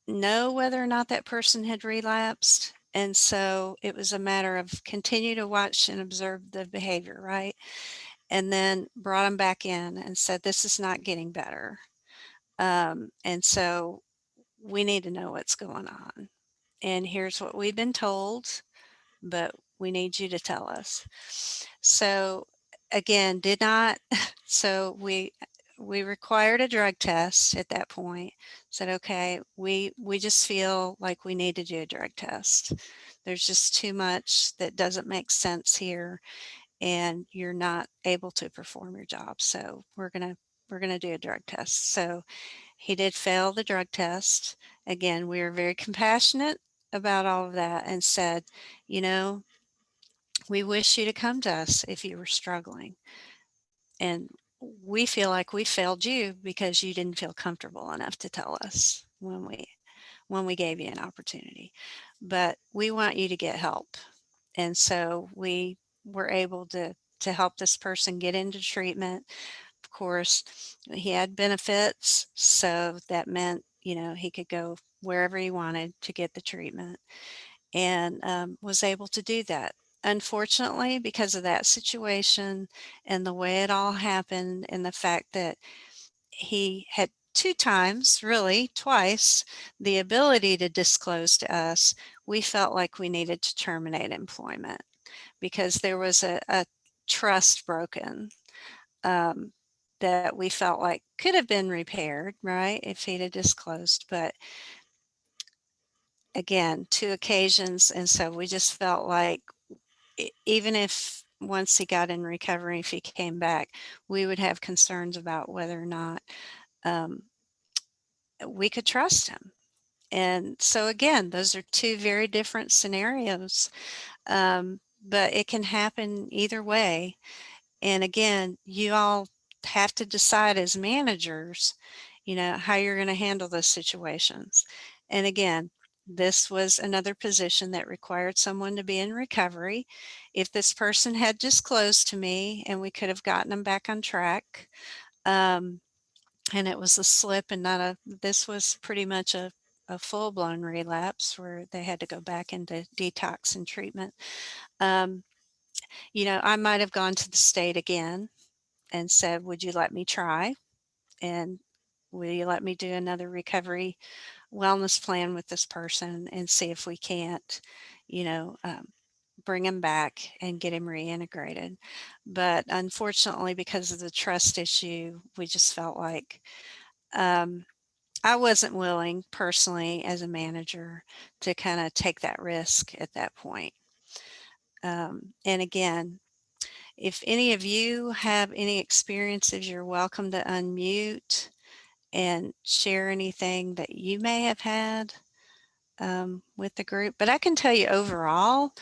know whether or not that person had relapsed. And so it was a matter of continue to watch and observe the behavior, right? And then brought them back in and said, this is not getting better. And so we need to know what's going on. And here's what we've been told, but we need you to tell us. So again, did not, so we required a drug test at that point. Said, okay, we just feel like we need to do a drug test. There's just too much that doesn't make sense here, and you're not able to perform your job. So we're gonna do a drug test. So he did fail the drug test. Again, we were very compassionate about all of that and said, we wish you to come to us if you were struggling. And we feel like we failed you because you didn't feel comfortable enough to tell us when we gave you an opportunity. But we want you to get help. And so we were able to help this person get into treatment. Of course, he had benefits, so that meant, he could go wherever he wanted to get the treatment, and was able to do that. Unfortunately, because of that situation and the way it all happened, and the fact that he had two times, really twice, the ability to disclose to us, we felt like we needed to terminate employment because there was a trust broken that we felt like could have been repaired, right, if he'd have disclosed. But again, two occasions, and so we just felt like even if once he got in recovery, if he came back, we would have concerns about whether or not um, we could trust him. And so again, those are two very different scenarios, but it can happen either way. And again, you all have to decide as managers, how you're going to handle those situations. And again, this was another position that required someone to be in recovery. If this person had disclosed to me and we could have gotten them back on track, and it was a slip and not this was pretty much a full-blown relapse where they had to go back into detox and treatment. I might have gone to the state again and said, would you let me try? And will you let me do another recovery wellness plan with this person and see if we can't, you know, um, bring him back and get him reintegrated. But unfortunately, because of the trust issue, we just felt like I wasn't willing personally as a manager to kind of take that risk at that point. And again, if any of you have any experiences, you're welcome to unmute and share anything that you may have had with the group. But I can tell you overall,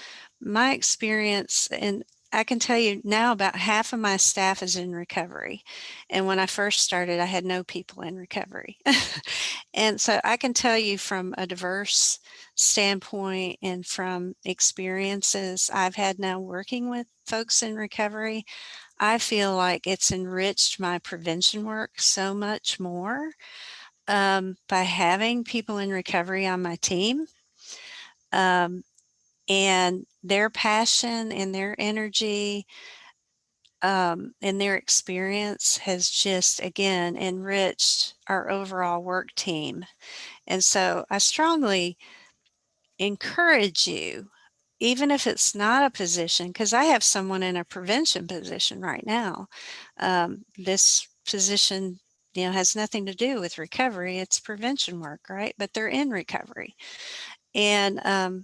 my experience, and I can tell you now about half of my staff is in recovery. And when I first started, I had no people in recovery. And so I can tell you from a diverse standpoint and from experiences I've had now working with folks in recovery, I feel like it's enriched my prevention work so much more by having people in recovery on my team. And their passion and their energy and their experience has just, again, enriched our overall work team. And so I strongly encourage you, even if it's not a position, because I have someone in a prevention position right now. This position, has nothing to do with recovery. It's prevention work, right? But they're in recovery and,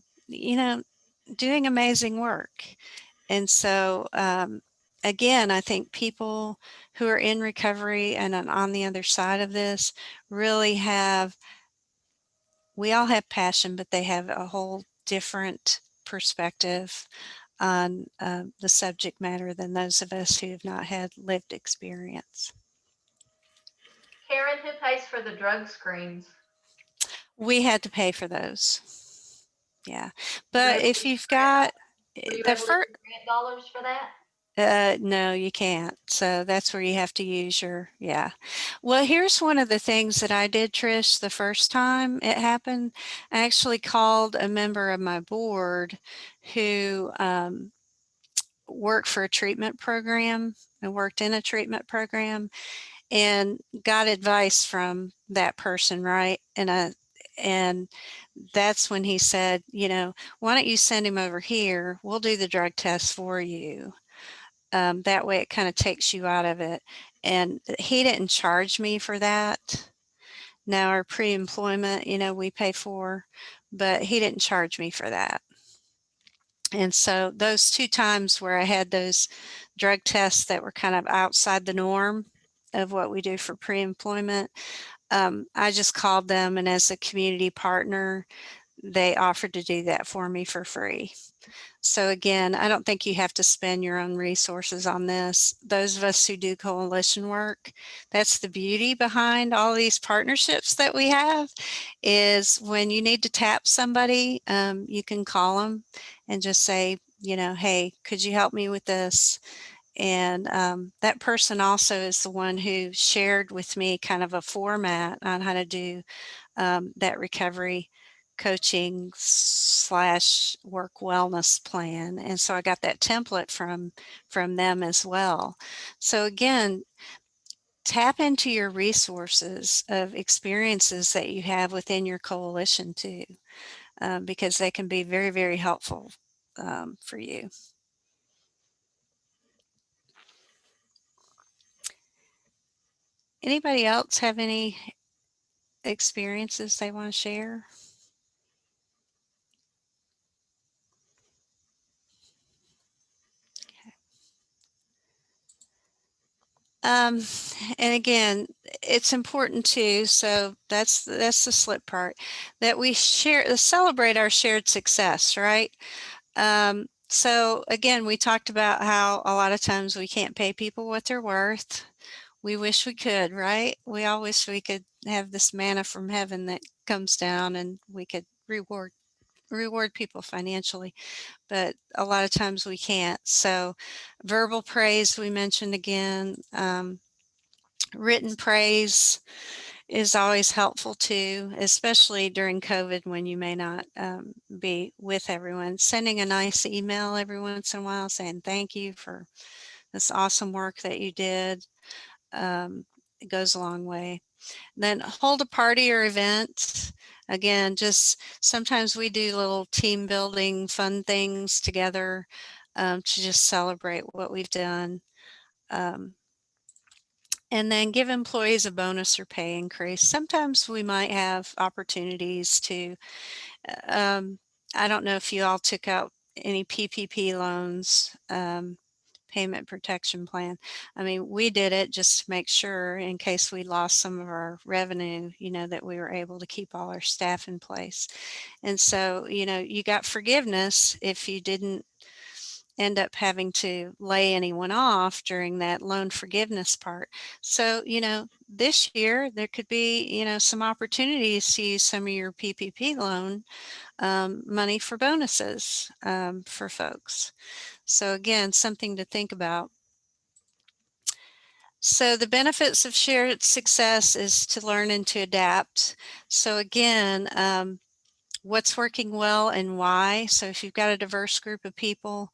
doing amazing work. And so, again, I think people who are in recovery and on the other side of this really we all have passion, but they have a whole different perspective on the subject matter than those of us who have not had lived experience. Karen, who pays for the drug screens? We had to pay for those. Yeah. But if you've got Were you the able to first, get grant dollars for that? no, you can't. So that's where you have to use yeah. Well, here's one of the things that I did, Trish, the first time it happened. I actually called a member of my board who worked for a treatment program and worked in a treatment program and got advice from that person, right? And that's when he said, why don't you send him over here? We'll do the drug test for you. That way it kind of takes you out of it. And he didn't charge me for that. Now our pre-employment, we pay for, but he didn't charge me for that. And so those two times where I had those drug tests that were kind of outside the norm of what we do for pre-employment, I just called them, and as a community partner, they offered to do that for me for free. So again, I don't think you have to spend your own resources on this. Those of us who do coalition work, that's the beauty behind all these partnerships that we have, is when you need to tap somebody, you can call them and just say, hey, could you help me with this? And that person also is the one who shared with me kind of a format on how to do that recovery coaching / work wellness plan. And so I got that template from them as well. So again, tap into your resources of experiences that you have within your coalition too, because they can be very, very helpful for you. Anybody else have any experiences they want to share? And again, it's important too. So that's the slip part, that we celebrate our shared success, right? So again, we talked about how a lot of times we can't pay people what they're worth. We wish we could, right? We all wish we could have this manna from heaven that comes down and we could reward people financially, but a lot of times we can't. So verbal praise, we mentioned again, written praise is always helpful too, especially during COVID when you may not be with everyone. Sending a nice email every once in a while saying thank you for this awesome work that you did, it goes a long way. Then hold a party or event. Again, just sometimes we do little team building fun things together to just celebrate what we've done. And then give employees a bonus or pay increase. Sometimes we might have opportunities to, I don't know if you all took out any PPP loans, payment protection plan. I mean, we did it just to make sure in case we lost some of our revenue, you know, that we were able to keep all our staff in place. And so, you know, you got forgiveness if you didn't end up having to lay anyone off during that loan forgiveness part. So, you know, this year there could be, you know, some opportunities to use some of your PPP loan money for bonuses for folks. So again, something to think about. So the benefits of shared success is to learn and to adapt. So again, what's working well and why. So if you've got a diverse group of people,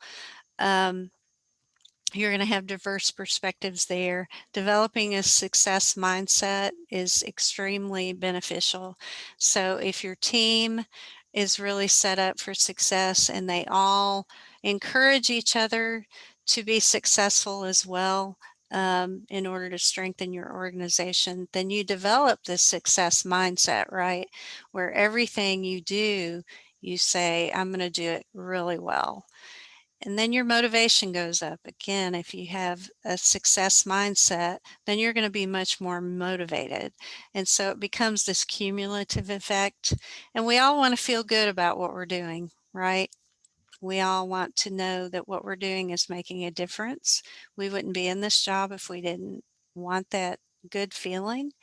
you're going to have diverse perspectives there. Developing a success mindset is extremely beneficial. So if your team is really set up for success and they all encourage each other to be successful as well, in order to strengthen your organization, then you develop this success mindset, right? Where everything you do, you say, I'm going to do it really well. And then your motivation goes up. Again, if you have a success mindset, then you're going to be much more motivated. And so it becomes this cumulative effect. And we all want to feel good about what we're doing, right? We all want to know that what we're doing is making a difference. We wouldn't be in this job if we didn't want that good feeling.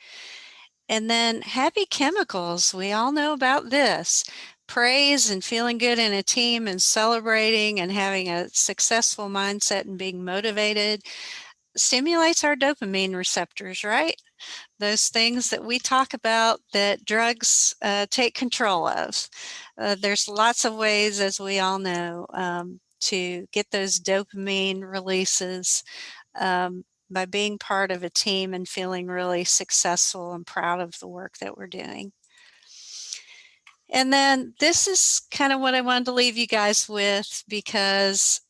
And then happy chemicals, we all know about this. Praise and feeling good in a team and celebrating and having a successful mindset and being motivated stimulates our dopamine receptors, right? Those things that we talk about that drugs take control of. There's lots of ways, as we all know, to get those dopamine releases by being part of a team and feeling really successful and proud of the work that we're doing. And then this is kind of what I wanted to leave you guys with, because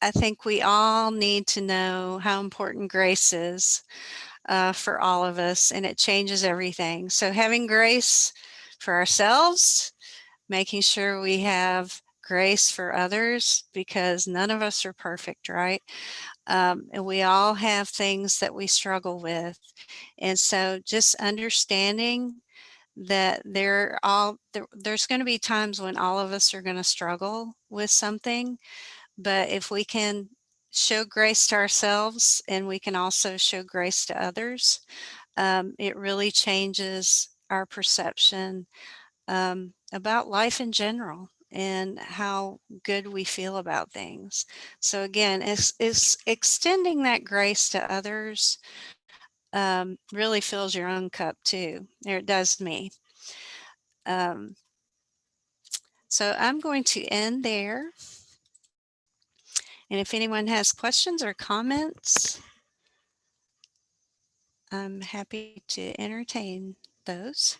I think we all need to know how important grace is for all of us, and it changes everything. So having grace for ourselves, making sure we have grace for others, because none of us are perfect, right? And we all have things that we struggle with. And so just understanding that there's going to be times when all of us are going to struggle with something, but if we can show grace to ourselves and we can also show grace to others, it really changes our perception about life in general and how good we feel about things. So again, it's extending that grace to others really fills your own cup too. It does me. So I'm going to end there. And if anyone has questions or comments. I'm happy to entertain those.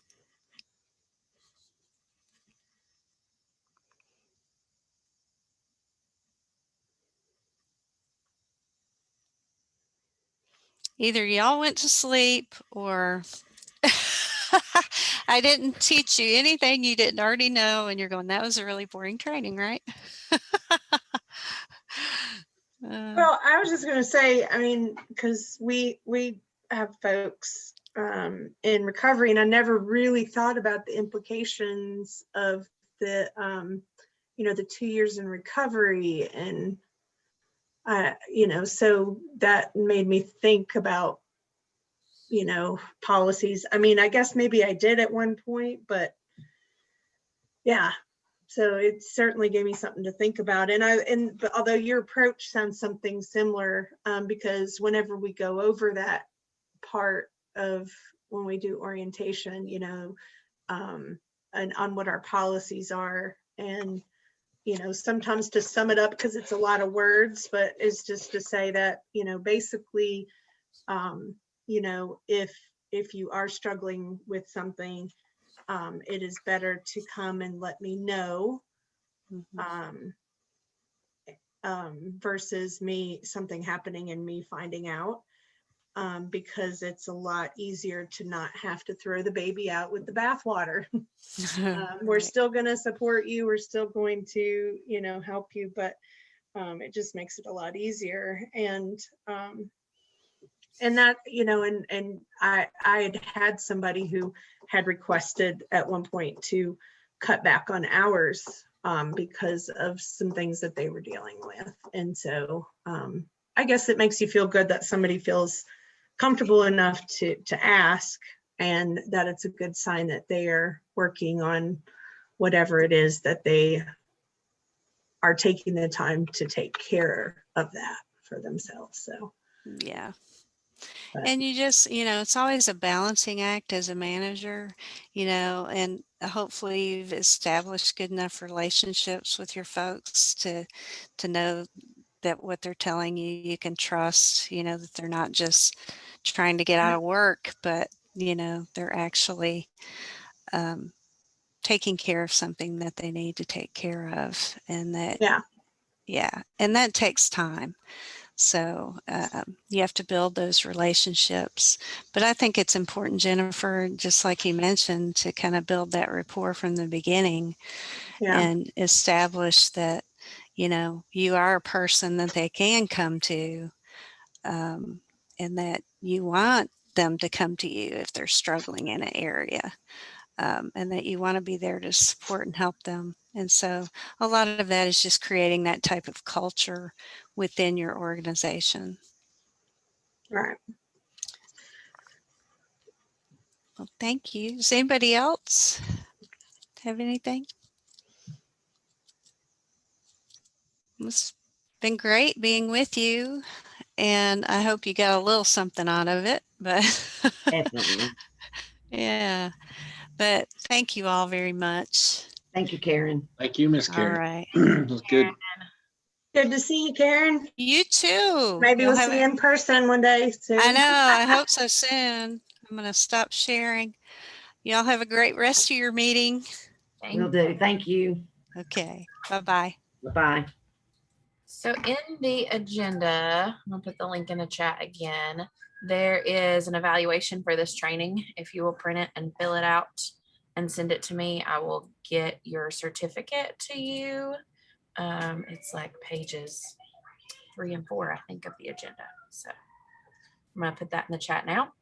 Either y'all went to sleep or I didn't teach you anything you didn't already know, and you're going, that was a really boring training, right? Well, I was just going to say, I mean, because we have folks in recovery, and I never really thought about the implications of the, the 2 years in recovery, and so that made me think about, policies. I mean, I guess maybe I did at one point, but yeah. So it certainly gave me something to think about. But although your approach sounds something similar, because whenever we go over that part of when we do orientation, and on what our policies are, and, sometimes to sum it up, because it's a lot of words, but it's just to say that, basically, if you are struggling with something, it is better to come and let me know, versus something happening and me finding out, because it's a lot easier to not have to throw the baby out with the bathwater. We're still going to support you. We're still going to, help you, but it just makes it a lot easier. And that, and I had somebody who had requested at one point to cut back on hours because of some things that they were dealing with. And so I guess it makes you feel good that somebody feels comfortable enough to ask, and that it's a good sign that they are working on whatever it is that they are taking the time to take care of that for themselves. So Yeah. But- And you just, it's always a balancing act as a manager, and hopefully you've established good enough relationships with your folks to know that what they're telling you, you can trust, that they're not just trying to get out of work, but, they're actually taking care of something that they need to take care of. And that, yeah, and that takes time. So you have to build those relationships. But I think it's important, Jennifer, just like you mentioned, to kind of build that rapport from the beginning and establish that, you are a person that they can come to, and that you want them to come to you if they're struggling in an area, and that you want to be there to support and help them. And so a lot of that is just creating that type of culture within your organization. Right. Well, thank you. Does anybody else have anything? It's been great being with you, and I hope you got a little something out of it, but Definitely. yeah, but thank you all very much. Thank you, Karen. Thank you, Miss All Karen. right. It was good. Good to see you, Karen. You too. Maybe Y'all we'll have see you in person one day soon. I know. I hope so soon. I'm going to stop sharing. Y'all have a great rest of your meeting. Will do. Thank you. Okay. Bye-bye. Bye-bye. So in the agenda, I'll put the link in the chat again. There is an evaluation for this training. If you will print it and fill it out and send it to me, I will get your certificate to you. It's like pages 3 and 4, I think, of the agenda. So I'm going to put that in the chat now.